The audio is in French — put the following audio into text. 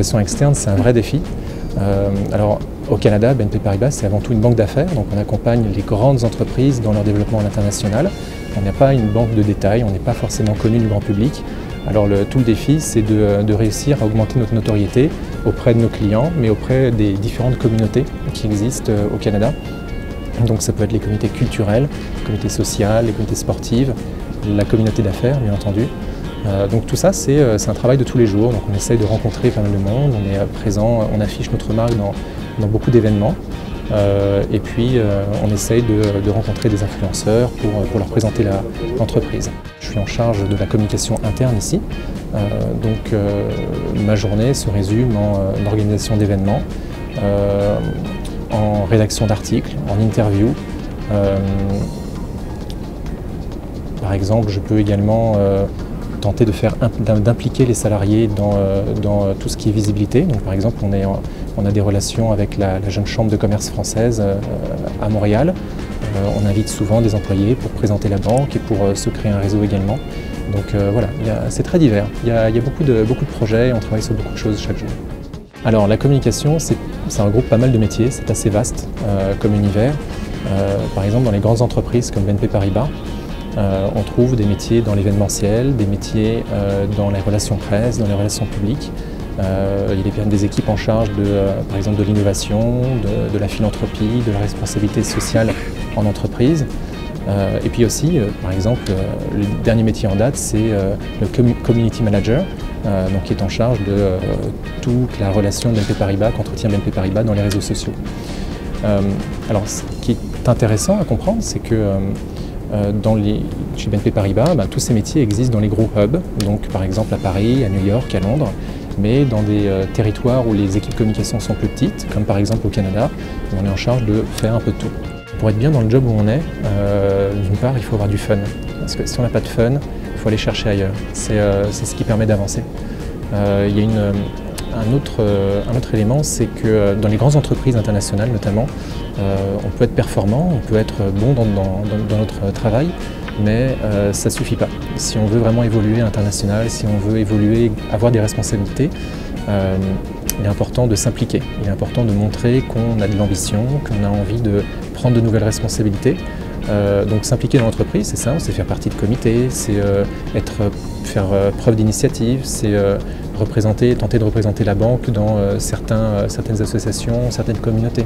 communication externe, c'est un vrai défi. Alors, au Canada, BNP Paribas, c'est avant tout une banque d'affaires, donc on accompagne les grandes entreprises dans leur développement à l'international. On n'a pas une banque de détail, on n'est pas forcément connu du grand public. Alors tout le défi, c'est de réussir à augmenter notre notoriété auprès de nos clients, mais auprès des différentes communautés qui existent au Canada. Donc ça peut être les communautés culturelles, les communautés sociales, les communautés sportives, la communauté d'affaires, bien entendu. Donc tout ça, c'est un travail de tous les jours. Donc on essaye de rencontrer pas mal de monde, on est présent, on affiche notre marque dans beaucoup d'événements. Et puis on essaye de rencontrer des influenceurs pour leur présenter l'entreprise. Je suis en charge de la communication interne ici. Donc ma journée se résume en organisation d'événements, en rédaction d'articles, en interview. Par exemple, je peux également tenter d'impliquer les salariés dans tout ce qui est visibilité. Donc, par exemple, on a des relations avec la jeune chambre de commerce française à Montréal. On invite souvent des employés pour présenter la banque et pour se créer un réseau également. Donc voilà, c'est très divers. Il y a beaucoup de projets et on travaille sur beaucoup de choses chaque jour. Alors la communication, ça regroupe pas mal de métiers, c'est assez vaste comme univers. Par exemple, dans les grandes entreprises comme BNP Paribas, on trouve des métiers dans l'événementiel, des métiers dans les relations presse, dans les relations publiques. Il y a des équipes en charge par exemple de l'innovation, de la philanthropie, de la responsabilité sociale en entreprise. Et puis aussi, par exemple, le dernier métier en date, c'est le Community Manager, donc qui est en charge de toute la relation BNP Paribas qu'entretient BNP Paribas dans les réseaux sociaux. Alors, ce qui est intéressant à comprendre, c'est que chez BNP Paribas, tous ces métiers existent dans les gros hubs, donc par exemple à Paris, à New York, à Londres, mais dans des territoires où les équipes communication sont plus petites, comme par exemple au Canada, on est en charge de faire un peu de tout. Pour être bien dans le job où on est, d'une part, il faut avoir du fun. Parce que si on n'a pas de fun, il faut aller chercher ailleurs. C'est ce qui permet d'avancer. Il y a un autre élément, c'est que dans les grandes entreprises internationales notamment, on peut être performant, on peut être bon dans notre travail, mais ça ne suffit pas. Si on veut vraiment évoluer à l'international, si on veut évoluer, avoir des responsabilités, il est important de s'impliquer, il est important de montrer qu'on a de l'ambition, qu'on a envie de prendre de nouvelles responsabilités. Donc s'impliquer dans l'entreprise, c'est ça, c'est faire partie de comités, c'est faire preuve d'initiative, c'est tenter de représenter la banque dans certaines associations, certaines communautés.